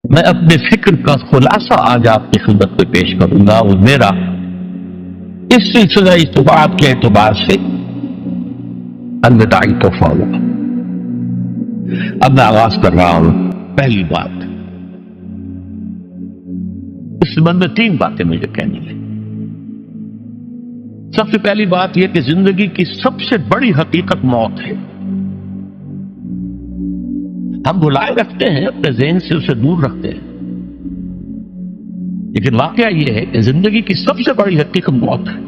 میں اپنے فکر کا خلاصہ آج آپ کی خدمت میں پیش کروں گا، اور میرا اس سلسلہ اجتماعات کے اعتبار سے الوداعی تحفہ ہوگا۔ اب میں آغاز کر رہا ہوں۔ پہلی بات، اس سبب میں 3 باتیں مجھے کہنی ہیں۔ سب سے پہلی بات یہ کہ زندگی کی سب سے بڑی حقیقت موت ہے۔ ہم بلائے رکھتے ہیں، اپنے ذہن سے اسے دور رکھتے ہیں، لیکن واقعہ یہ ہے کہ زندگی کی سب سے بڑی حقیقت موت ہے۔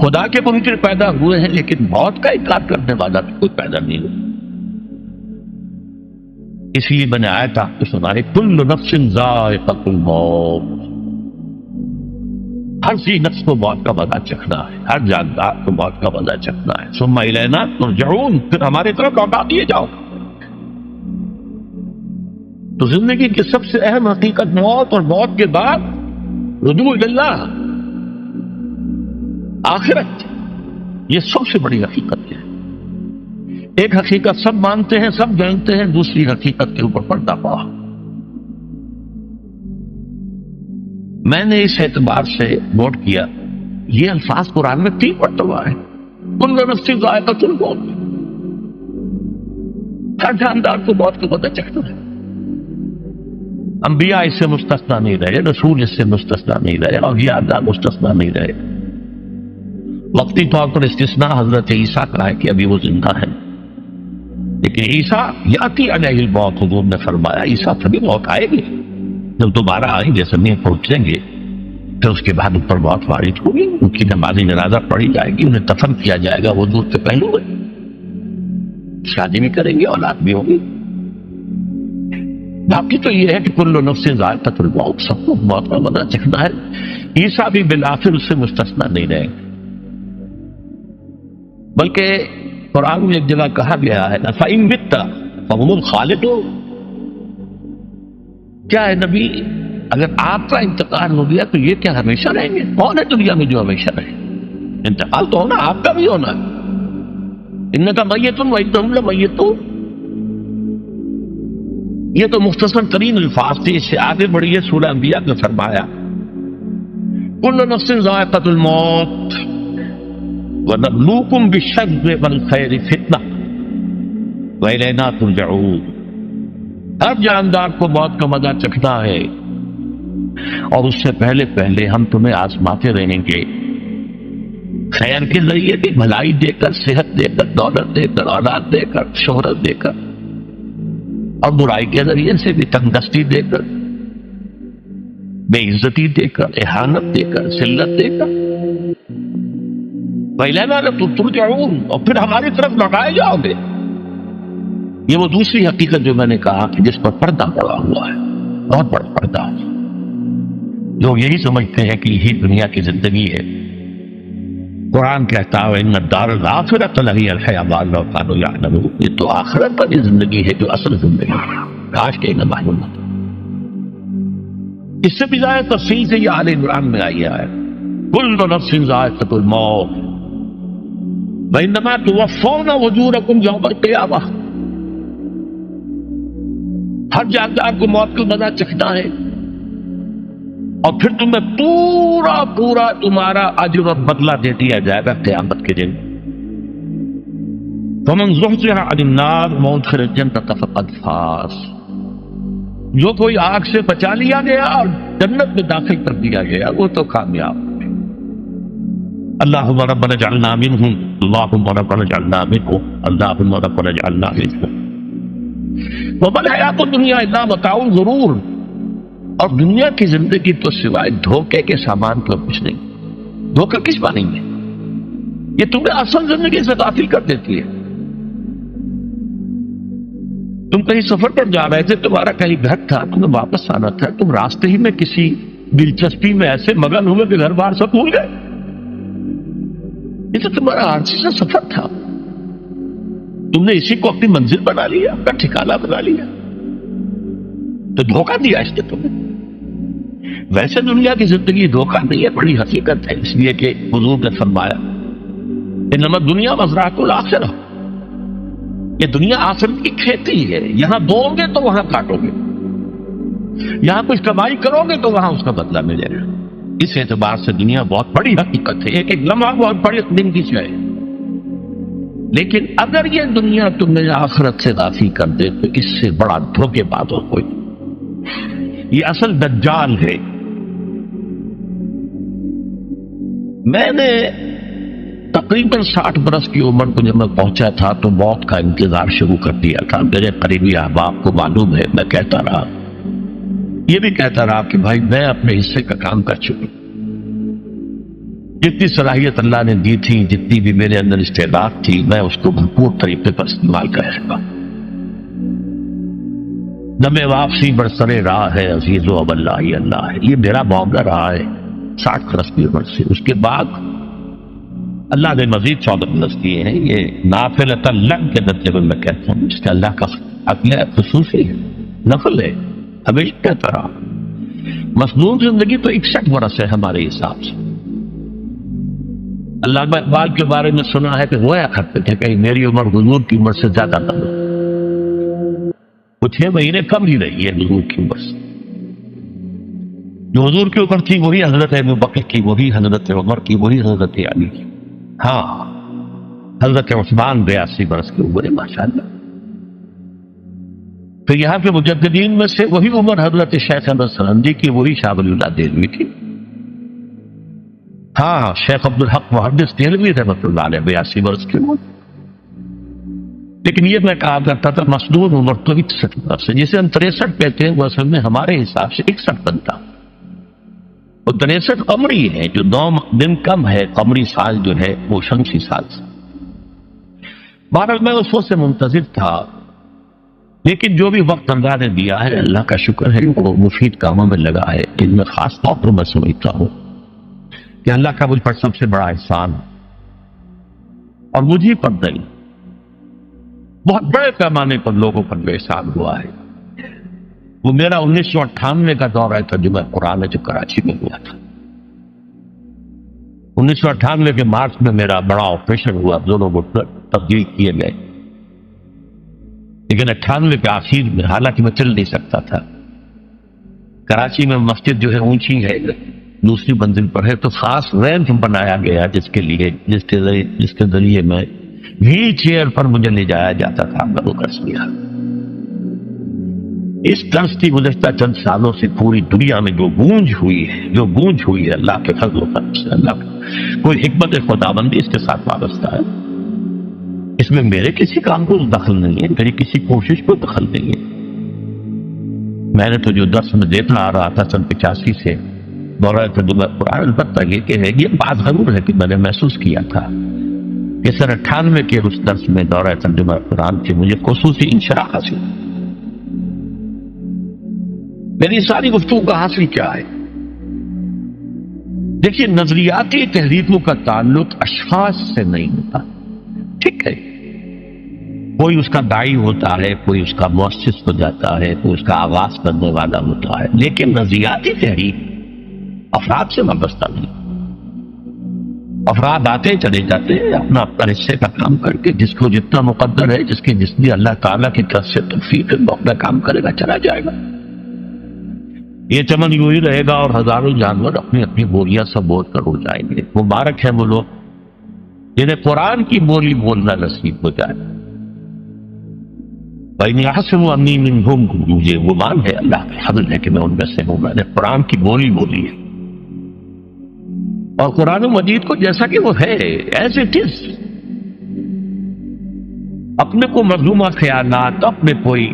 خدا کے منکر پیدا ہوئے ہیں، لیکن موت کا انکار کرنے والا بھی کوئی پیدا نہیں ہوا۔ اس لیے میں نے آیت آپ کو سنائی، کل نفس ذائقۃ الموت، ہر سی نفس کو موت کا مزہ چکھنا ہے، ہر جاندار کو موت کا مزہ چکھنا ہے۔ ثم الینا ترجعون، پھر ہماری طرف لوٹا دیے جاؤ۔ تو زندگی کی سب سے اہم حقیقت موت، اور موت کے بعد رجوع اللہ، آخرت، یہ سب سے بڑی حقیقت ہے۔ ایک حقیقت سب مانتے ہیں، سب جانتے ہیں، دوسری حقیقت کے اوپر پردہ پڑا۔ میں نے اس اعتبار سے نوٹ کیا، یہ الفاظ قرآن میں 3 مرتبہ ہے، کل نفس ذائقۃ الموت، ہر جاندار کو موت کا مزہ چکھنا ہے۔ انبیاء اس سے مستثنا نہیں رہے، رسول اس سے مستثنا نہیں رہے، اولیاء اللہ مستثنا نہیں رہے۔ وقتی طور پر استثناء حضرت عیسیٰ کا ہے کہ ابھی وہ زندہ ہے، لیکن عیسیٰ یاتی علیہ الموت، حضور نے فرمایا عیسیٰ تبھی موت آئے گی جب دوبارہ آئیں گے، زمین پہنچیں گے، پھر اس کے بعد اوپر موت وارد ہوگی، ان کی نماز جنازہ پڑھی جائے گی، انہیں دفن کیا جائے گا وضو سے پہلو میں، شادی بھی کریں گے، اولاد بھی ہوگی۔ باقی تو یہ ہے کہ کل نفس ذائقۃ الموت، سب کو موت کا مزہ چکھنا ہے۔ عیسیٰ بھی بالآخر اس سے مستثنا نہیں رہے، بلکہ قرآن میں ایک جگہ کہا گیا ہے فَإِن مِتَّ فَهُمُ الْخَالِدُونَ، کیا ہے نبی، اگر آپ کا انتقال ہو گیا تو یہ کیا ہمیشہ رہیں گے؟ کون ہے دنیا میں جو ہمیشہ رہے؟ انتقال تو ہونا، آپ کا بھی ہونا ہے۔ اِنَّكَ مَيِّتٌ وَإِنَّهُمْ لَمَيِّتُونَ، یہ تو مختصر ترین الفاظ تھے۔ اس سے آگے بڑھیے، سورہ انبیاء میں فرمایا کل نفس ذائقۃ الموت وَنَبْلُوكُمْ بِالشَّرِّ وَالْخَيْرِ فِتْنَةً وَإِلَيْنَا تُرْجَعُونَ، ہر جاندار کو موت کا مزہ چکھنا ہے، اور اس سے پہلے پہلے ہم تمہیں آزماتے رہیں گے، خیر کے ذریعے بھی، بھلائی دے کر، صحت دے کر، دولت دے کر، اولاد دے کر، شہرت دے کر، اور برائی کے ذریعے سے بھی، تنگدستی دے کر، بے عزتی دے کر، اہانت دے کر، ذلت دے کر، وَإِلَيْنَا تُرْجَعُونَ، اور پھر ہماری طرف لوٹائے جاؤ گے۔ یہ وہ دوسری حقیقت جو میں نے کہا کہ جس پر پردہ پڑا ہوا ہے، بہت بڑا پردہ۔ لوگ یہی سمجھتے ہیں کہ یہی دنیا کی زندگی ہے۔ قرآن کہتا ہے ان الدار الآخرۃ لہی الحیوان لو کانوا یعلمون، یہ تو آخرت والی زندگی ہے جو اصل زندگی ہے، کاش کہ انہیں معلوم نہ تھا۔ اس سے بھی زیادہ تفصیل سے یہ آل عمران میں آئی ہے، کل نفس ذائقۃ الموت وانما توفون اجورکم یوم القیامہ، ہر جاندار کو موت کا مزہ چکھنا ہے، اور پھر تمہیں پورا تمہارا اجر و بدلہ دے دیا جائے گا قیامت کے دن۔ فمن زحزح عن النار وادخل الجنة فقد فاز، جو کوئی آگ سے بچا لیا گیا اور جنت میں داخل کر دیا گیا وہ تو کامیاب۔ اللہم ربنا اجعلنا منہم، اللہم ربنا اجعلنا منہم، اللہم ربنا اجعلنا منہم۔ وما الحیات الدنیا الا متاع الغرور، اور دنیا کی زندگی تو سوائے دھوکے کے سامان کا کچھ نہیں۔ دھوکہ کس معنی میں؟ یہ تمہیں اصل زندگی سے غافل کر دیتی ہے۔ تم کہیں سفر پر جا رہے تھے، تمہارا کہیں گھر تھا، تمہیں واپس آنا تھا، تم راستے ہی میں کسی دلچسپی میں ایسے مگن ہوئے کہ گھر بار سب بھول گئے۔ یہ تو تمہارا عارضی سا سفر تھا، تم نے اسی کو اپنی منزل بنا لیا، اپنا ٹھکانہ بنا لیا، تو دھوکہ دیا اس نے تمہیں۔ ویسے دنیا کی زندگی دھوکہ نہیں ہے، بڑی حقیقت ہے، اس لیے کہ حضور نے فرمایا انما الدنیا مزرعۃ الآخرہ، یہ دنیا آخرت کی کھیتی ہے، یہاں بو گے تو وہاں کاٹو گے، یہاں کچھ کمائی کرو گے تو وہاں اس کا بدلہ ملے گا۔ اس اعتبار سے دنیا بہت بڑی حقیقت ہے، ایک ایک لمحہ بہت بڑی دن کی ہے۔ لیکن اگر یہ دنیا تمہیں آخرت سے غافل کر دے تو اس سے بڑا دھوکے باز ہو کوئی۔ یہ اصل دجال ہے۔ میں نے تقریباً 60 برس کی عمر کو جب میں پہنچا تھا تو موت کا انتظار شروع کر دیا تھا۔ میرے قریبی احباب کو معلوم ہے، میں کہتا رہا، یہ بھی کہتا رہا کہ بھائی میں اپنے حصے کا کام کر چکا، جتنی صلاحیت اللہ نے دی تھی، جتنی بھی میرے اندر استعداد تھی، میں اس کو بھرپور طریقے پر استعمال کرے گا۔ دم واپسی برسرے راہ ہے عزیز و اب اللہ ہی اللہ ہے، یہ میرا معاملہ رہا ہے 60 برس کی عمر سے۔ اس کے بعد اللہ نے مزید 14 برس دیے ہیں، یہ نافلۃ لن کے درجے میں کہتا ہوں، اس کا اللہ کا عقل خصوصی ہے، نفل ہے۔ ہمیشہ کہتا رہا مصنون زندگی تو 61 برس ہے ہمارے حساب سے۔ علامہ اقبال کے بارے میں سنا ہے کہ رویا کرتے تھے کہ میری عمر حضور کی عمر سے زیادہ کم ہے، وہ 6 مہینے کم ہی رہی ہے حضور کی عمر سے۔ جو حضور کی عمر تھی وہی حضرت ابوبکر کی، وہی حضرت عمر کی، وہی حضرت علی کی۔ ہاں، حضرت عثمان 82 برس کی عمر ہے ماشاءاللہ۔ تو یہاں کے مجددین میں سے وہی عمر حضرت شیخ احمد سرندی کی، وہی شاہ ولی اللہ دہلوی کی۔ ہاں، شیخ عبدالحق محدث دہلوی رحمۃ اللہ علیہ 82 برس کی عمر۔ لیکن یہ میں کہا کرتا تھا مصنون عمر تو 61 برس ہے، جسے ہم 63 کہتے ہیں وہ اصل میں ہمارے حساب سے 61 بنتا۔ وہ 63 قمری ہے، جو 9 دن کم ہے قمری سال جو ہے وہ شمسی سال سے۔ بہرحال میں اس وقت سے منتظر تھا، لیکن جو بھی وقت اللہ نے دیا ہے اللہ کا شکر ہے، وہ مفید کاموں میں لگا ہے۔ ان میں خاص طور پر میں سمجھتا ہوں کہ اللہ کا مجھ پر سب سے بڑا احسان، اور مجھے پر نہیں، بہت بڑے پیمانے پر لوگوں پر جو احسان ہوا ہے، وہ میرا 1998 کا دورہ ترجمہ قرآن جو کراچی میں ہوا تھا۔ 1998 کے مارچ میں میرا بڑا آپریشن ہوا، دونوں گھٹنے تبدیل کیے گئے، لیکن 98 کے آخر میں، حالانکہ میں چل نہیں سکتا تھا، کراچی میں مسجد جو ہے اونچی ہے، دوسری منزل پر ہے، تو خاص ریمپ بنایا گیا جس کے ذریعے میں ویل چیئر پر مجھے لے جایا جاتا تھا۔ میں وہ کر گیا۔ اس طرز کی گزشتہ چند سالوں سے پوری دنیا میں جو گونج ہوئی ہے اللہ کے فضل و کرم سے، اللہ کا کوئی حکمت خداوندی اس کے ساتھ وابستہ ہے۔ اس میں میرے کسی کام کو دخل نہیں ہے، میری کسی کوشش کو دخل نہیں ہے۔ میں نے تو جو درس میں دیتا آ رہا تھا سن 85 سے دورہ ترجمہ قرآن، البتہ یہ کہ ہے، یہ بات ضرور ہے کہ میں نے محسوس کیا تھا کہ سن 98 کے اس درس میں دورہ ترجمہ قرآن سے مجھے خصوصی انشراح حاصل۔ میری ساری گفتگو کا حاصل کیا ہے؟ دیکھیے، نظریاتی تحریکوں کا تعلق اشخاص سے نہیں ہوتا، ٹھیک ہے، کوئی اس کا داعی ہوتا ہے، کوئی اس کا مؤسس ہو جاتا ہے، کوئی اس کا آغاز کرنے والا ہوتا ہے، لیکن نظریاتی تحریک افراد سے وابستہ نہیں۔ افراد آتے چلے جاتے ہیں اپنا حصے کا کام کر کے، جس کو جتنا مقدر ہے، جس کی جتنی اللہ تعالیٰ کی طرف سے توفیق ہے، وہ اپنا کام کرے گا، چلا جائے گا۔ یہ چمن یوں ہی رہے گا اور ہزاروں جانور اپنی اپنی بولیاں سب بول کر اڑ جائیں گے۔ مبارک ہے وہ لوگ جنہیں قرآن کی بولی بولنا نصیب ہو جائے۔ بَإِنْ يَحْسِبُ أَنِّي مِنْهُمْ، مجھے گمان ہے، اللہ کا فضل ہے کہ میں ان میں سے ہوں، میں نے قرآن کی بولی بولی ہے، اور قرآن مجید کو جیسا کہ وہ ہے ایز اٹ از، اپنے کو مظلومہ خیالات، اپنے کوئی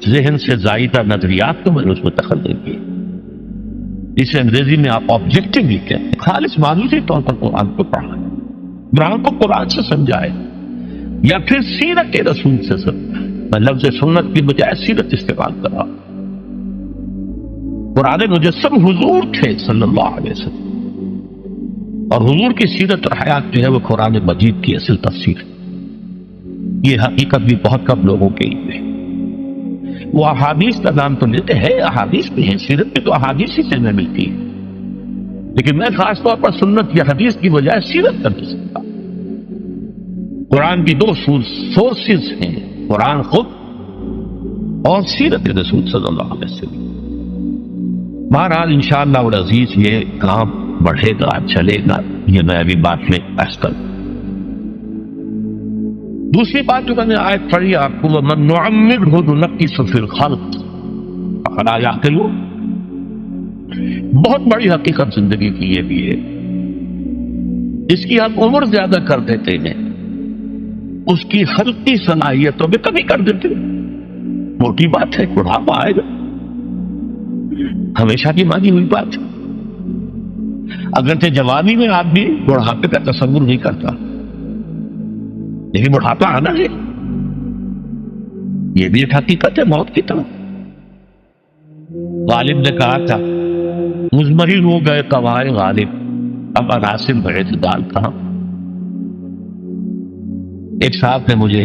ذہن سے زائدہ نظریات کو میں نے اس میں دخل نہیں کی، جسے انگریزی میں آپ آبجیکٹو لکھیں، خالص معلومی طور پر قرآن کو پڑھا، قرآن کو قرآن سے سمجھائے، یا پھر سیرت رسول سے سمجھائے۔ میں لفظ سنت کی بجائے سیرت استعمال کر رہا ہوں۔ قرآن مجسم حضور تھے صلی اللہ علیہ وسلم، اور حضور کی سیرت اور حیات جو ہے وہ قرآن مجید کی اصل تفسیر ہے۔ یہ حقیقت بھی بہت کم لوگوں کے لیے ہے۔ وہ احادیث کا نام تو لیتے ہیں، احادیث بھی ہیں، سیرت میں تو احادیث ہی سے میں ملتی ہے، لیکن میں خاص طور پر سنت یا حدیث کی بجائے سیرت کر سکتا ہوں۔ قرآن کی 2 سورسز ہیں، قرآن خود اور سیرت رسول صلی اللہ علیہ وسلم. بہرحال انشاءاللہ العزیز یہ کام بڑھے گا، چلے گا، یہ میں ابھی بات میں عرض کروں. دوسری بات جو میں نے آیت پڑھی آپ کو، وَمَن نُعَمِّرْهُ نُنَقِّصْهُ فِي الْخَلْقِ أَفَلَا يَعْقِلُونَ. بہت بڑی حقیقت زندگی کی یہ بھی ہے. اس کی ہم عمر زیادہ کر دیتے ہیں، اس کی خلقی صلاحیتوں میں کمی کر دیتے ہیں. موٹی بات ہے، بڑھاپا آئے گا، ہمیشہ کی مانی ہوئی بات ہے. اگرچہ جوانی میں آدمی بڑھاپے کا تصور نہیں کرتا، لیکن بڑھاپا آنا ہے، یہ بھی ایک حقیقت ہے موت کی طرح. غالب نے کہا تھا مزمحل ہو گئے قوائے غالب، اب عناصر میں اعتدال تھا. ایک صاحب نے مجھے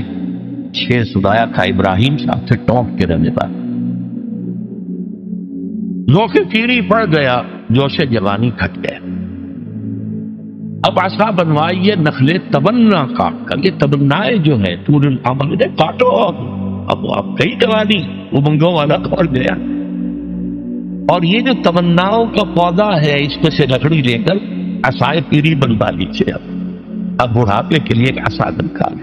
شعر سنایا تھا، ابراہیم صاحب سے ٹونک کے رہنے پر. ذوق پیری پڑ گیا، جوش جوانی گھٹ گیا، اب عصا بنوائیے نخل تمنا کاٹ کر. یہ تمنائیں جو ہے طول العمر نے کاٹو. اب کئی جوانی امنگوں والا کھول گیا، اور یہ جو تمناؤں کا پودا ہے اس میں سے لکڑی لے کر عصائے پیری بنوا لیجیے. اب بڑھاپے کے لیے ایک عصا نکال.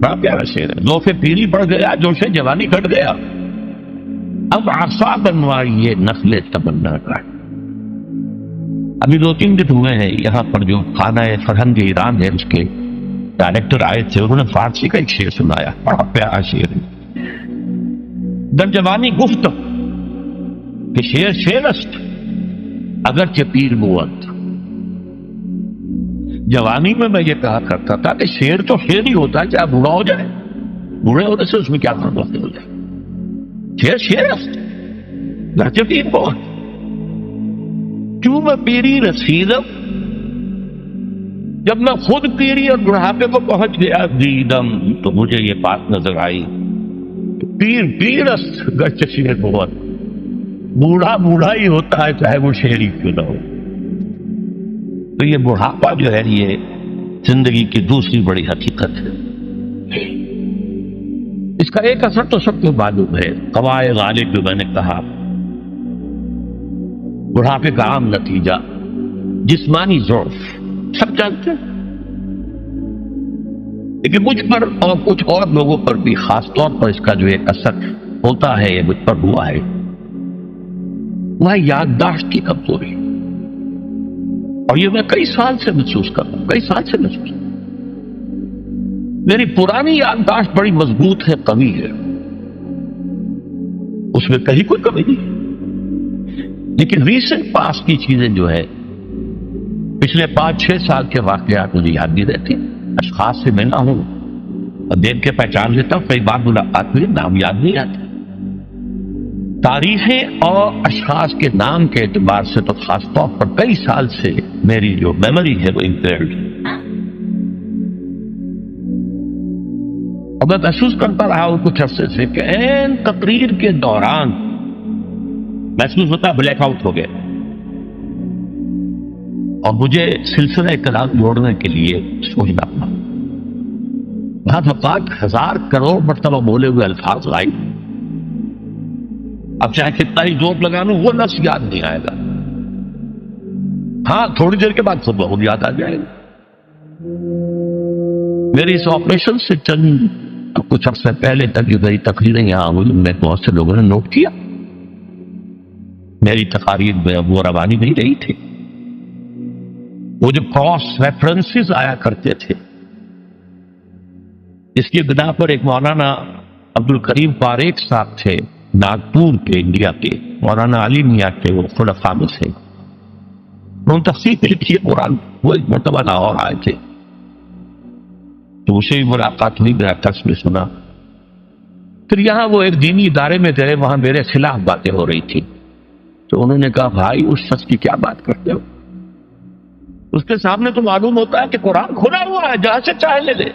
بڑا پیارا شعر ہے. ذوق پیری پڑ گیا، جوش جوانی گھٹ گیا، اب عصا بنوائیے نخل تمنا کاٹ. ابھی 2-3 دن ہوئے ہیں یہاں پر جو خانہ فرہنگ ایران ہے اس کے ڈائریکٹر آئے تھے، انہوں نے فارسی کا ایک شعر سنایا، بڑا پیارا شعر ہے. در جوانی گفت کہ شعر شعر است اگرچہ پیر بود. جوانی میں یہ کہا کرتا تھا کہ شعر تو شعر ہی ہوتا ہے، چاہے بوڑھا ہو جائے، بوڑھے ہونے سے اس میں کیا فرق ہو جائے. شعر شعر است اگرچہ پیر بود. کیوں میں پیری رسیدم، جب میں خود پیری اور بڑھاپے کو پہنچ گیا دیدم، تو مجھے یہ بات نظر آئی پیر پیر است گرچہ شعر بود. بوڑھا بوڑھا ہی ہوتا ہے چاہے وہ شعری کیوں نہ ہو. تو یہ بڑھاپا جو ہے یہ زندگی کی دوسری بڑی حقیقت ہے. اس کا ایک اثر تو سب کو معلوم ہے، قوائے غالب جو میں نے کہا، بڑھاپے کا عام نتیجہ جسمانی ضعف، سب جانتے ہیں. لیکن مجھ پر اور کچھ اور لوگوں پر بھی خاص طور پر اس کا جو ایک اثر ہوتا ہے، یہ مجھ پر ہوا ہے، وہ ہے یادداشت کی کمزوری. اور یہ میں کئی سال سے محسوس کر رہا ہوں، کئی سال سے محسوس. میری پرانی یادداشت بڑی مضبوط ہے، قوی ہے، اس میں کہیں کوئی کمی نہیں. لیکن ریسنٹ پاس کی چیزیں جو ہے، پچھلے 5-6 سال کے واقعات مجھے یاد نہیں رہتے. اشخاص سے ملنا ہوں اور دیکھ کے پہچان لیتا ہوں، کئی بار ملاقات ہوئی، نام یاد نہیں آتے. تاریخیں اور اشخاص کے نام کے اعتبار سے تو خاص طور پر کئی سال سے میری جو میموری ہے وہ امپیئرڈ ہے. اور میں محسوس کرتا رہا ہوں کچھ عرصے سے کہ این تقریر کے دوران محسوس ہوتا بلیک آؤٹ ہو گیا، اور مجھے سلسلہ کلام جوڑنے کے لیے سوچنا پڑا. بعض اوقات 1000 کروڑ مرتبہ بولے ہوئے الفاظ آئے، اب چاہے کتنا ہی زور لگا لوں وہ لفظ یاد نہیں آئے گا. ہاں تھوڑی دیر کے بعد سب بہت یاد آ جائے گا. میری اس آپریشن سے چند کچھ عرصے پہلے تک جو میری تقریریں یہاں ہوئی، میں بہت سے لوگوں نے نوٹ کیا، میری تقاریر میں وہ روانی نہیں رہی تھی. وہ جو کراس ریفرنسز آیا کرتے تھے، اس کی بنا پر ایک مولانا عبد الکریم پاریک صاحب تھے ناگپور کے، انڈیا کے، مولانا علی میاں کے، وہ خلفاء میں سے. انہوں نے تفسیر لکھی قرآن، وہ ایک مرتبہ لاہور آئے تھے، تو اسے بھی ملاقات ہوئی، میرا درس میں سنا. پھر یہاں وہ ایک دینی ادارے میں گئے، وہاں میرے خلاف باتیں ہو رہی تھی. تو انہوں نے کہا بھائی اس شخص کی کیا بات کرتے ہو، اس کے سامنے تو معلوم ہوتا ہے کہ قرآن کھلا ہوا ہے، جہاں سے چاہے لے لے.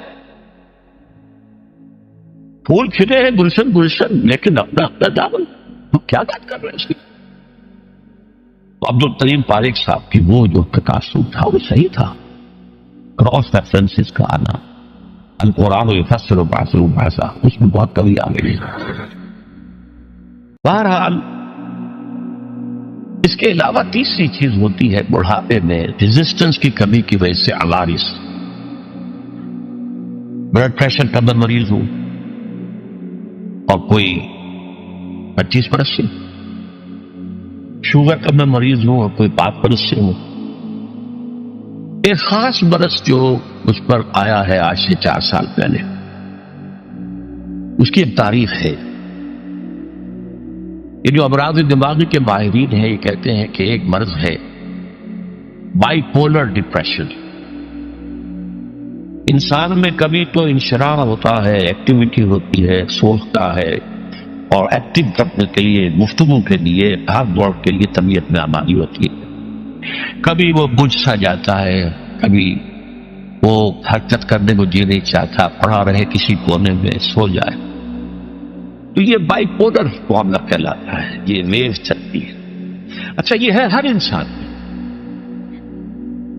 پھول کھلے ہیں گلشن گلشن، لیکن اپنا اپنا دامن، تو کیا بات کر رہے ہیں اس کی. عبد الکریم پاریک صاحب کی وہ جو تقاصد تھا وہ صحیح تھا، کراس ریفرنسز کا آنا. القرآن یفسر بعضہ بعضا، اس میں بہت کمی آ گئی۔ بہرحال اس کے علاوہ تیسری چیز ہوتی ہے بڑھاپے میں ریزسٹنس کی کمی کی وجہ سے عوارض۔ بلڈ پریشر کا میں مریض ہوں اور کوئی 25 برس سے، شوگر کا میں مریض ہوں اور کوئی 5 برس سے ہوں۔ ایک خاص برس جو اس پر آیا ہے آج سے 4 سال پہلے، اس کی ایک تاریخ ہے۔ یہ جو امراض دماغی کے ماہرین ہیں یہ کہتے ہیں کہ ایک مرض ہے بائی پولر ڈپریشن۔ انسان میں کبھی تو انشراح ہوتا ہے، ایکٹیویٹی ہوتی ہے، سوچتا ہے اور ایکٹیو کرنے کے لیے، گفتگو کے لیے، بھاگ دوڑ کے لیے طبیعت میں آمادی ہوتی ہے۔ کبھی وہ بجھ سا جاتا ہے، کبھی وہ حرکت کرنے کو جی نہیں چاہتا، پڑا رہے کسی کونے میں، سو جائے۔ تو یہ بائی پولر معاملہ کہلاتا ہے، یہ ویو چلتی ہے۔ اچھا یہ ہے ہر انسان میں،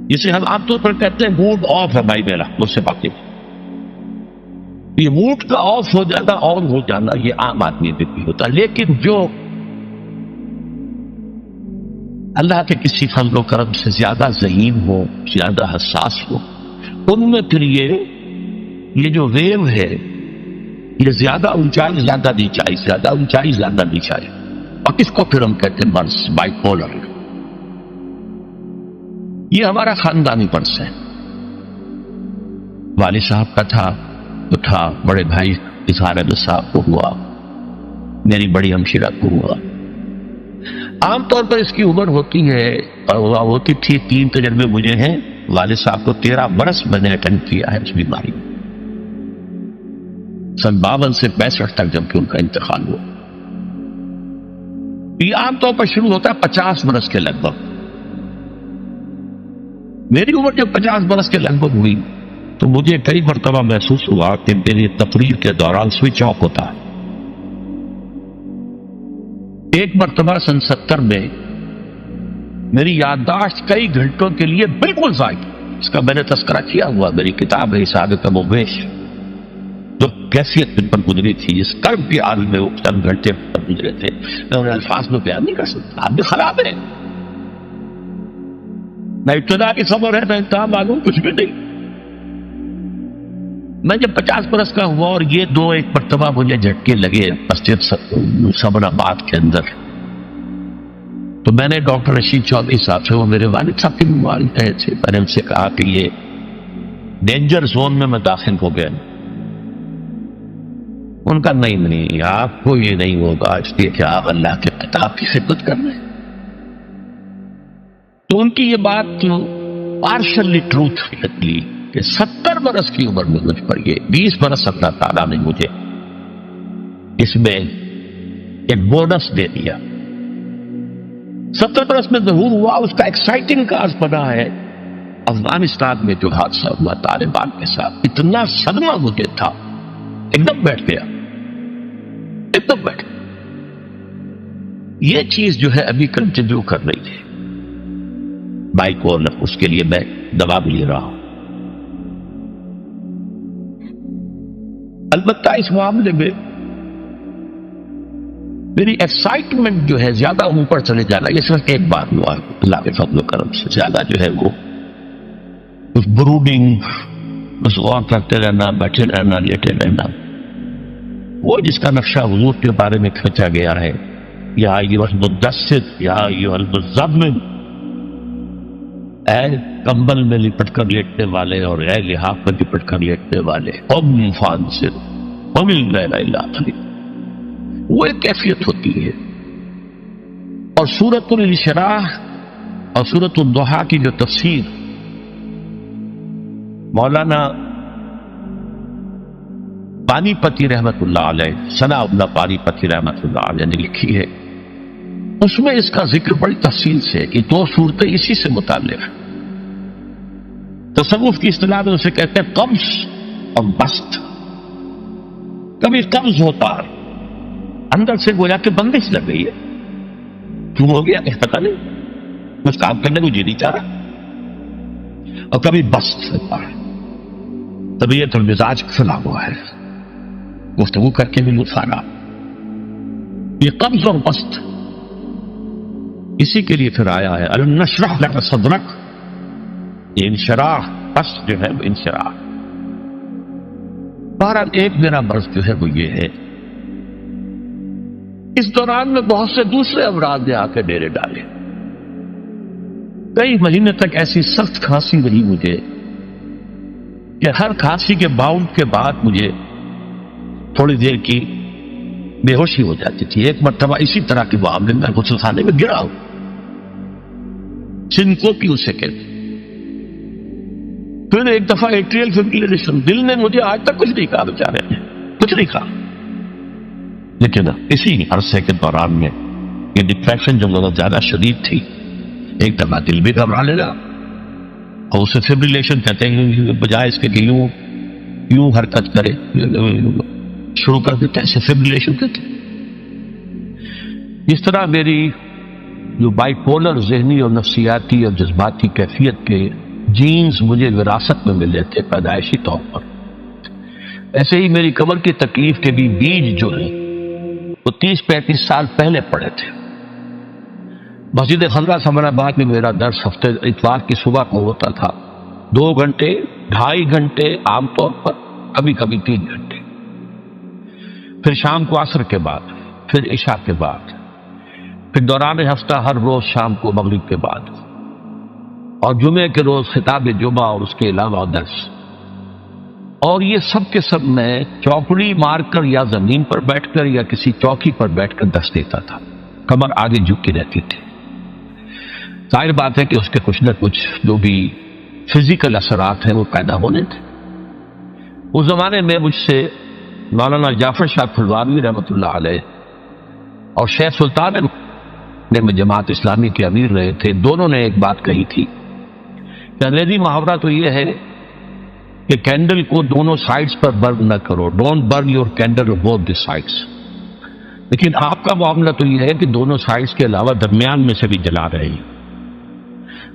جسے ہم عام طور پر کہتے ہیں موڈ آف ہے بھائی میرا، مجھ سے باتیں۔ یہ موڈ کا آف ہو جانا، آن ہو جانا، یہ عام آدمی میں بھی ہوتا ہے۔ لیکن جو اللہ کے کسی فضل و کرم سے زیادہ ذہین ہو، زیادہ حساس ہو، ان میں پھر یہ جو ویو ہے یہ زیادہ اونچائی زیادہ نیچائی، زیادہ اونچائی زیادہ نیچائی، اور کس کو پھر ہم کہتے ہیں مرض بائی پولر۔ یہ ہمارا خاندانی مرض ہے۔ والد صاحب کا تھا تو تھا، بڑے بھائی اظہار احمد صاحب کو ہوا، میری بڑی ہمشیرہ کو ہوا۔ عام طور پر اس کی عمر ہوتی ہے اور ہوتی تھی، 3 تجربے مجھے ہیں۔ والد صاحب کو 13 برس میں نے اٹینڈ کیا ہے اس بیماری میں، سن 52 سے 65 تک جب کہ ان کا انتقال ہوا۔ یہ عام طور پر شروع ہوتا ہے 50 برس کے لگ بھگ۔ میری عمر جب 50 برس کے لگ بھگ ہوئی تو مجھے کئی مرتبہ محسوس ہوا کہ میری تقریر کے دوران سوئچ آف ہوتا ہے۔ ایک مرتبہ سن 70 میں میری یادداشت کئی گھنٹوں کے لیے بالکل ضائع، اس کا میں نے تذکرہ کیا ہوا، میری کتاب ہے حساب کم و بیش، جو کیفیت من پر گزری تھی، جس کرب کے عالم میں وہ چند گھنٹے پر گزرے تھے، میں انہیں الفاظ میں بیان نہیں کر سکتا۔ آپ بھی خراب ہے، نہ ابتدا کی خبر ہے، نہ انتہا معلوم، کچھ بھی نہیں۔ میں جب 50 برس کا ہوا اور یہ ایک مرتبہ مجھے جھٹکے لگے مسجد صبر آباد کے اندر، تو میں نے ڈاکٹر رشید چودھری صاحب سے، وہ میرے والد صاحب کی بیماری رہے تھے، میں نے ان سے کہا کہ یہ ڈینجر زون میں داخل ہو گیا۔ ان کا نہیں، آپ کو یہ نہیں ہوگا، اس لیے کہ آپ اللہ کے کتاب کی خدمت کر رہے ہیں۔ تو ان کی یہ بات پارشلی ٹروتھ نکلی کہ 70 برس کی عمر میں مجھ پر یہ 20 برس اللہ تعالیٰ نے مجھے اس میں ایک بونس دے دیا۔ 70 برس میں ظہور ہوا، اس کا ایکسائٹنگ کاز بنا ہے افغانستان میں جو حادثہ ہوا طالبان کے ساتھ۔ اتنا صدمہ مجھے تھا، ایک دم بیٹھ گیا، ایک دم بیٹھ گیا۔ یہ چیز جو ہے ابھی کنٹینیو کر رہی ہے بائک، اور اس کے لیے میں دوا بھی لے رہا ہوں۔ البتہ اس معاملے میں میری ایکسائٹمنٹ جو ہے زیادہ اوپر چلے جانا، یہ صرف ایک بار ہوا اللہ کے فضل و کرم سے، زیادہ جو ہے وہ اس بروڈنگ، بس غور کرتے رہنا، بیٹھے رہنا، لیٹے رہنا، وہ جس کا نقشہ حضور کے بارے میں کھینچا گیا ہے، یا ایھا المدثر یا ایھا المزمل، اے کمبل میں لپٹ کر لیٹنے والے اور اے لحاف میں لپٹ کر لیٹنے والے، قم فانذر قم اللیل الا قلیلا، وہ ایک کیفیت ہوتی ہے۔ اور سورۃ الانشراح اور سورۃ الضحیٰ کی جو تفسیر مولانا پانی پتی رحمت اللہ علیہ، ثناء اللہ پانی پتی رحمت اللہ علیہ نے لکھی ہے، اس میں اس کا ذکر بڑی تفصیل سے، کہ 2 صورتیں اسی سے متعلق ہیں۔ تصوف کی اصطلاح میں اسے کہتے ہیں قبض اور بسط۔ کبھی قبض ہوتا ہے، اندر سے گویا کہ بندش لگ گئی ہے، کیوں ہو گیا کہ پتہ نہیں، کچھ کام کرنے کو جی نہیں چاہ رہا۔ اور کبھی بسط ہوتا ہے، طبیعت اور مزاج کھلا ہوا ہے، گفتگو کر کے بھی لطف آ رہا۔ یہ قبض اور بسط اسی کے لیے پھر آیا ہے الم نشرح لک صدرک، یہ انشراح، بسط جو ہے وہ انشراح۔ بہرحال ایک میرا مرض جو ہے وہ یہ ہے، اس دوران میں بہت سے دوسرے امراض نے آ کے ڈیرے ڈالے۔ کئی مہینے تک ایسی سخت کھانسی رہی مجھے کہ ہر کھانسی کے باؤنڈ کے بعد مجھے تھوڑی دیر کی بے ہوشی ہو جاتی تھی۔ ایک مرتبہ اسی طرح کے معاملے میں غسل خانے میں گرا ہوں، سنکوپی اسے کہتے۔ پھر ایک دفعہ ایٹریل فبریلیشن، دل نے مجھے آج تک کچھ نہیں کہا، بیچارے نے کچھ نہیں کہا، لیکن اسی عرصے کے دوران میں یہ ڈپریشن جو بہت زیادہ شدید تھی، ایک دفعہ دل بھی گھبرا لے گا، اور اسے فبریلیشن کہتے ہیں، بجائے اس کے کہ یوں حرکت کرے شروع کر دیتے ہیں، اسے فبریلیشن کہتے ہیں۔ اس طرح میری جو بائی پولر ذہنی اور نفسیاتی اور جذباتی کیفیت کے جینز مجھے وراثت میں ملے تھے پیدائشی طور پر، ایسے ہی میری کمر کی تکلیف کے بھی بیج جو ہیں وہ 30-35 سال پہلے پڑے تھے۔ مسجد خضرہ ثمر آباد میں میرا درس ہفتے اتوار کی صبح کو ہوتا تھا، 2 گھنٹے 2.5 گھنٹے عام طور پر، کبھی کبھی 3 گھنٹے، پھر شام کو عصر کے بعد، پھر عشاء کے بعد، پھر دوران ہفتہ ہر روز شام کو مغرب کے بعد، اور جمعے کے روز خطاب جمعہ اور اس کے علاوہ درس۔ اور یہ سب کے سب میں چوکڑی مار کر یا زمین پر بیٹھ کر یا کسی چوکی پر بیٹھ کر درس دیتا تھا، کمر آگے جھکی رہتی تھی۔ ظاہر بات ہے کہ اس کے کچھ نہ کچھ جو بھی فزیکل اثرات ہیں وہ پیدا ہونے تھے۔ اس زمانے میں مجھ سے مولانا جعفر شاہ پھلواری رحمۃ اللہ علیہ اور شیخ سلطان میں جماعت اسلامی کے امیر رہے تھے، دونوں نے ایک بات کہی تھی کہ انگریزی محاورہ تو یہ ہے کہ کینڈل کو دونوں سائڈز پر برن نہ کرو، don't burn your candle both the sides, لیکن آپ کا معاملہ تو یہ ہے کہ دونوں سائڈز کے علاوہ درمیان میں سے بھی جلا رہے ہیں۔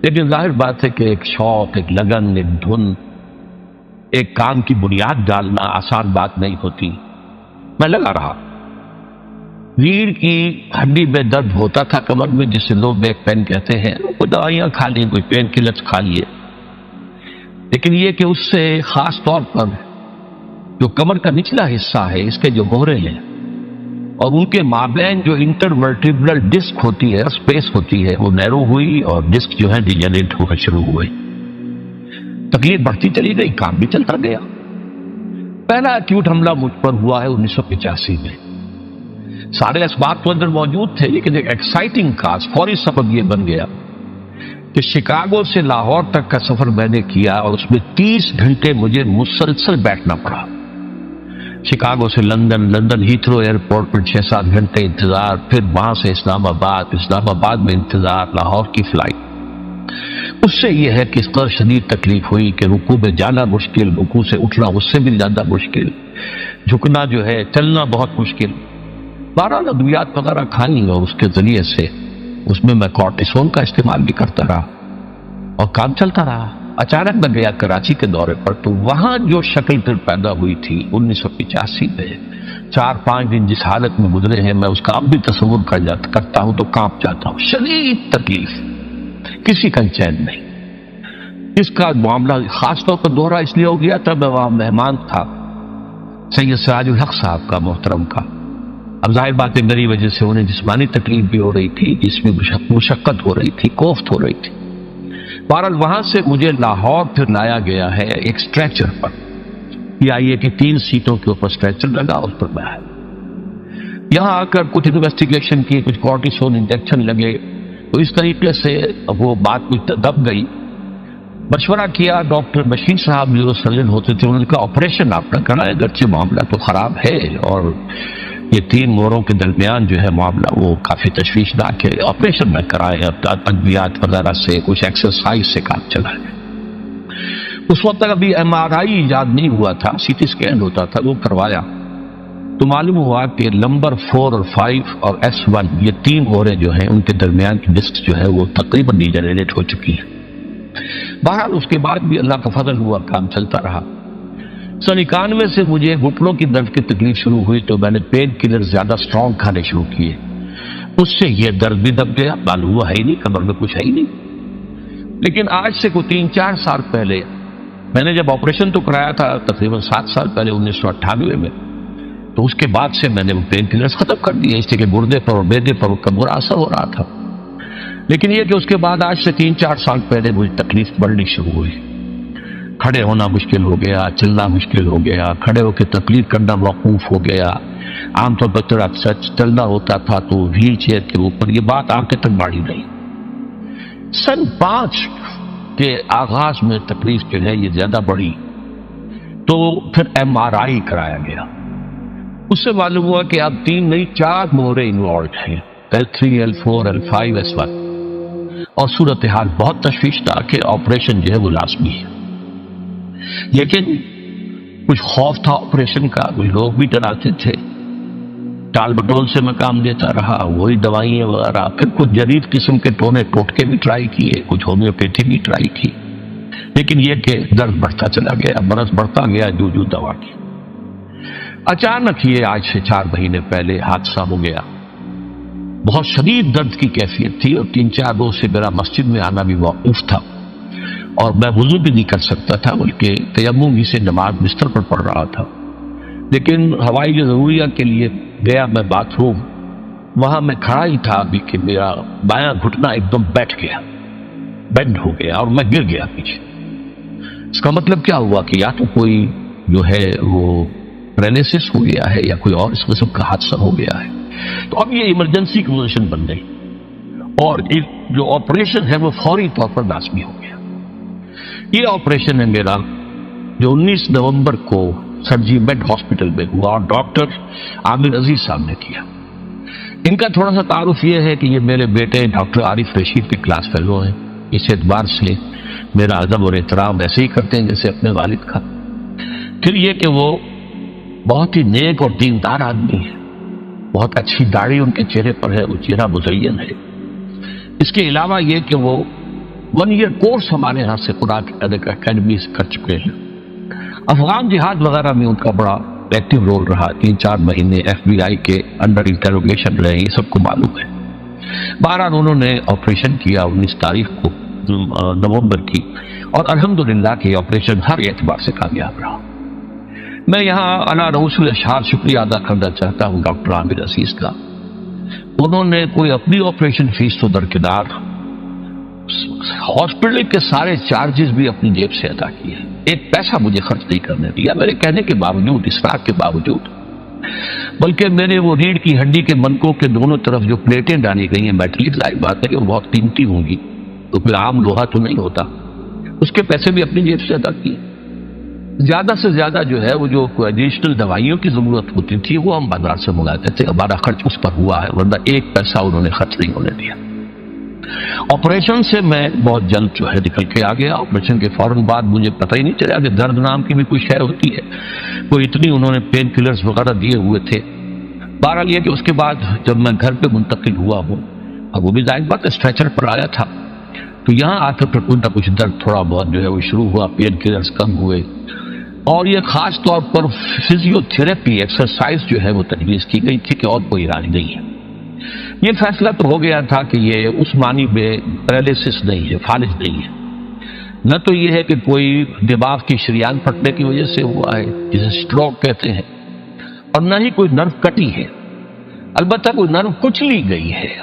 لیکن ظاہر بات ہے کہ ایک شوق، ایک لگن، ایک دھن، ایک کام کی بنیاد ڈالنا آسان بات نہیں ہوتی۔ میں لگا رہا، ریڑھ کی ہڈی میں درد ہوتا تھا کمر میں، جسے لوگ بیک پین کہتے ہیں، کوئی دوائیاں کھا لیں، کوئی پین کلرز کھا لیے، لیکن یہ کہ اس سے خاص طور پر جو کمر کا نچلا حصہ ہے، اس کے جو گہرے ہیں اور ان کے مابین جو انٹرورٹیبرل ڈسک ہوتی ہے، اسپیس ہوتی ہے، وہ نیرو ہوئی اور ڈسک جو ہے ڈیجنریٹ ہونا شروع ہوئی۔ تکلیف بڑھتی چلی گئی، کام بھی چلتا گیا۔ پہلا ایکیوٹ حملہ مجھ پر ہوا ہے 1985 میں۔ سارے اسباب تو اندر موجود تھے، لیکن ایک ایکسائٹنگ کاز، فوری سبب یہ بن گیا کہ شکاگو سے لاہور تک کا سفر میں نے کیا اور اس میں 30 گھنٹے مجھے مسلسل بیٹھنا پڑا۔ شکاگو سے لندن، لندن ہیتھرو ایئرپورٹ پر 6-7 گھنٹے انتظار، پھر وہاں سے اسلام آباد، اسلام آباد میں انتظار، لاہور کی فلائٹ۔ اس سے یہ ہے کہ اس قدر شدید تکلیف ہوئی کہ رکوع میں جانا مشکل، رکوع سے اٹھنا اس سے بھی زیادہ مشکل، جھکنا جو ہے، چلنا بہت مشکل۔ 12 ادویات وغیرہ کھانی اور اس کے ذریعے سے اس میں کورٹیسون کا استعمال بھی کرتا رہا اور کام چلتا رہا۔ اچانک میں گیا کراچی کے دورے پر، تو وہاں جو شکل پھر پیدا ہوئی تھی 1985 میں، 4-5 دن جس حالت میں گزرے ہیں، میں اس کا اب بھی تصور کرتا ہوں تو کانپ جاتا ہوں۔ شدید تکلیف، کسی کا چین نہیں۔ اس کا معاملہ خاص طور پر دوہرا اس لیے ہو گیا تھا، میں وہاں مہمان تھا سید سراج الحق صاحب کا، محترم کا۔ اب ظاہر بات ہے میری وجہ سے انہیں جسمانی تکلیف بھی ہو رہی تھی، جس میں مشقت ہو رہی تھی، کوفت ہو رہی تھی۔ بہرحال وہاں سے مجھے لاہور پھر لایا گیا ہے ایک اسٹریچر پر، PIA کی 3 سیٹوں کے اوپر اسٹریچر لگا، اس پر میں آیا۔ یہاں آ کر کچھ انویسٹیگیشن کی، کچھ کورٹیسون انجیکشن لگے، تو اس طریقے سے وہ بات کچھ دب گئی۔ مشورہ کیا، ڈاکٹر بشیر صاحب جو سرجن ہوتے تھے، انہوں نے کہا آپریشن آپ نے کرنا ہے، اگرچہ معاملہ تو خراب ہے اور یہ 3 موروں کے درمیان جو ہے معاملہ وہ کافی تشویشناک ہے، آپریشن میں کرائے، ادویات وغیرہ سے، کچھ ایکسرسائز سے کام چلائے۔ اس وقت تک ابھی MRI ایجاد نہیں ہوا تھا، CT اسکین ہوتا تھا، وہ کروایا تو معلوم ہوا کہ نمبر 4 اور 5 اور S1 یہ 3 موریں جو ہیں ان کے درمیان کی ڈسک جو ہے وہ تقریباً ڈیجنریٹ ہو چکی ہے۔ بہرحال اس کے بعد بھی اللہ کا فضل ہوا، کام چلتا رہا۔ سن 91 سے مجھے گھٹنوں کی درد کی تکلیف شروع ہوئی تو میں نے پین کلر زیادہ سٹرونگ کھانے شروع کیے. اس سے یہ درد بھی دب گیا، معلوم ہوا ہے ہی نہیں، کمر میں کچھ ہے ہی نہیں. لیکن آج سے کوئی 3-4 سال پہلے میں نے جب آپریشن تو کرایا تھا تقریباً 7 سال پہلے 1998 میں، تو اس کے بعد سے میں نے وہ پین کلرز ختم کر دیے، اس لیے کہ گردے پر اور معدے پر کا برا اثر ہو رہا تھا. لیکن یہ کہ اس کے بعد آج سے 3-4 سال پہلے مجھے تکلیف بڑھنی شروع ہوئی. کھڑے ہونا مشکل ہو گیا، چلنا مشکل ہو گیا، کھڑے ہو کے تقریر کرنا موقوف ہو گیا. عام طور پر چلنا ہوتا تھا تو ویل چیئر کے اوپر. یہ بات آگے تک بڑھی نہیں. سن 5 کے آغاز میں تکلیف جو ہے یہ زیادہ بڑھی تو پھر MRI کرایا گیا. اس سے معلوم ہوا کہ اب 3 نہیں 4 مورے انوالوڈ ہیں، L3 L4 L5 S1، اور صورتحال بہت تشویشناک کہ آپریشن جو ہے وہ لازمی ہے. لیکن کچھ خوف تھا آپریشن کا، کچھ لوگ بھی ڈراتے تھے. ٹال بٹول سے میں کام لیتا رہا، وہی دوائیں وغیرہ، پھر کچھ جدید قسم کے ٹونے ٹوٹکے بھی ٹرائی کیے، کچھ ہومیوپیتھی بھی ٹرائی کی. لیکن یہ کہ درد بڑھتا چلا گیا، مرض بڑھتا گیا جو دوا کی. اچانک یہ آج سے 4 مہینے پہلے حادثہ ہو گیا. بہت شدید درد کی کیفیت تھی اور 3-4 روز سے میرا مسجد میں آنا بھی موقوف تھا، اور میں وضو بھی نہیں کر سکتا تھا، بلکہ تیمم ہی سے نماز بستر پر پڑھ رہا تھا. لیکن ہوائی ضروریات کے لیے گیا میں باتھ روم. وہاں میں کھڑا ہی تھا ابھی کہ میرا بایاں گھٹنا ایک دم بیٹھ گیا، بینڈ ہو گیا اور میں گر گیا پیچھے. اس کا مطلب کیا ہوا کہ یا تو کوئی جو ہے وہ پیرالائسس ہو گیا ہے یا کوئی اور اس قسم کا حادثہ ہو گیا ہے. تو اب یہ ایمرجنسی کی پوزیشن بن گئی اور جو آپریشن ہے وہ فوری طور پر لازمی ہو گیا. یہ آپریشن ہے میرا جو 19 نومبر کو سرجی میڈ ہاسپٹل میں ہوا اور ڈاکٹر عامر عزیز صاحب نے کیا. ان کا تھوڑا سا تعارف یہ ہے کہ یہ میرے بیٹے ڈاکٹر عارف رشید کے کلاس فیلو ہیں. اس اعتبار سے میرا ادب اور احترام ایسے ہی کرتے ہیں جیسے اپنے والد کا. پھر یہ کہ وہ بہت ہی نیک اور دیندار آدمی ہے، بہت اچھی داڑھی ان کے چہرے پر ہے، وہ چہرہ مزین ہے. اس کے علاوہ یہ کہ وہ 1 ایئر کورس ہمارے یہاں سے قرآن اکیڈمی سے کر چکے ہیں. افغان جہاد وغیرہ میں ان کا بڑا ایکٹیو رول رہا. 3-4 مہینے FBI کے انڈر انٹروگیشن رہے، یہ سب کو معلوم ہے. بہرحال انہوں نے آپریشن کیا 19 تاریخ کو نومبر کی، اور الحمدللہ کہ آپریشن ہر اعتبار سے کامیاب رہا. میں یہاں اعلیٰ رؤوس الاشعار شکریہ ادا کرنا چاہتا ہوں ڈاکٹر عامر عزیز کا. انہوں نے کوئی اپنی آپریشن فیس تو درکنار، ہاسپٹل کے سارے چارجز بھی اپنی جیب سے ادا کیے. ایک پیسہ مجھے خرچ نہیں کرنے دیا میرے کہنے کے باوجود، اصرار کے باوجود. بلکہ میرے وہ ریڑھ کی ہڈی کے منکوں کے دونوں طرف جو پلیٹیں ڈالی گئی ہیں میٹلک، ظاہر بات ہے کہ وہ بہت قیمتی ہوں گی، تو پھر عام لوہا تو نہیں ہوتا، اس کے پیسے بھی اپنی جیب سے ادا کیے. زیادہ سے زیادہ جو ہے وہ جو ایڈیشنل دوائیوں کی ضرورت ہوتی تھی وہ ہم بازار سے منگاتے تھے. ہمارا خرچ اس پر ہوا ہے، ورنہ ایک پیسہ انہوں نے خرچ نہیں ہونے دیا. آپریشن سے میں بہت جلد جو ہے نکل کے آ گیا. آپریشن کے فوراً بعد مجھے پتہ ہی نہیں چلا کہ درد نام کی بھی کوئی شے ہوتی ہے. کوئی اتنی انہوں نے پین کلرز وغیرہ دیے ہوئے تھے. بہرحال یہ کہ اس کے بعد جب میں گھر پہ منتقل ہوا ہوں، اب وہ بھی ظاہر بات اسٹریچر پر آیا تھا، تو یہاں آ کر کچھ نہ کچھ درد تھوڑا بہت جو ہے وہ شروع ہوا، پین کلرز کم ہوئے، اور یہ خاص طور پر فزیو تھراپی ایکسرسائز جو ہے وہ تجویز کی گئی تھی کہ اور کوئی علاج نہیں ہے. یہ فیصلہ تو ہو گیا تھا کہ یہ اس معنی میں پیرالائسس نہیں ہے، فالج نہیں ہے. نہ تو یہ ہے کہ کوئی دماغ کی شریان پھٹنے کی وجہ سے ہوا ہے جسے سٹروک کہتے ہیں، اور نہ ہی کوئی نرو کٹی ہے. البتہ کوئی نرو کچلی گئی ہے،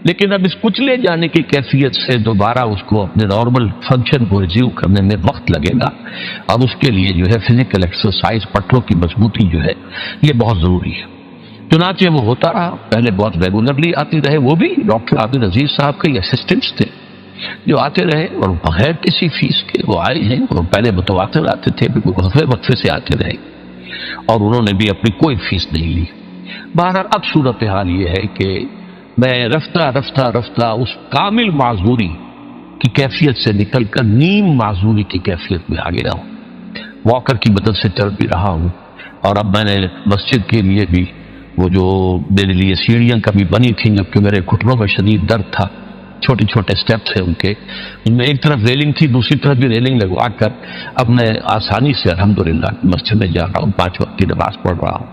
لیکن اب اس کچلے جانے کی کیفیت سے دوبارہ اس کو اپنے نارمل فنکشن کو ریزیو کرنے میں وقت لگے گا، اور اس کے لیے جو ہے فزیکل ایکسرسائز، پٹھوں کی مضبوطی جو ہے یہ بہت ضروری ہے. چنانچہ وہ ہوتا رہا. پہلے بہت ریگولرلی آتے رہے، وہ بھی ڈاکٹر عابد عزیز صاحب کے اسسٹنٹس تھے جو آتے رہے اور بغیر کسی فیس کے وہ آئے ہیں. وہ پہلے متواتر آتے تھے، پھر وقفے سے آتے رہے، اور انہوں نے بھی اپنی کوئی فیس نہیں لی. بہرحال اب صورتحال یہ ہے کہ میں رفتہ اس کامل معذوری کی کیفیت سے نکل کر نیم معذوری کی کیفیت میں آ گیا ہوں. واکر کی مدد سے چل بھی رہا ہوں، اور اب میں نے مسجد کے لیے بھی وہ جو میرے لیے سیڑھیاں کبھی بنی تھیں جبکہ میرے گھٹنوں میں شدید درد تھا، چھوٹے چھوٹے سٹیپس ہیں ان کے، ان میں ایک طرف ریلنگ تھی، دوسری طرف بھی ریلنگ لگوا کر اب میں آسانی سے الحمدللہ مسجد میں جا رہا ہوں، 5 وقت کی نماز پڑھ رہا ہوں.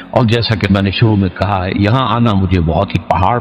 اور جیسا کہ میں نے شروع میں کہا ہے، یہاں آنا مجھے بہت ہی پہاڑ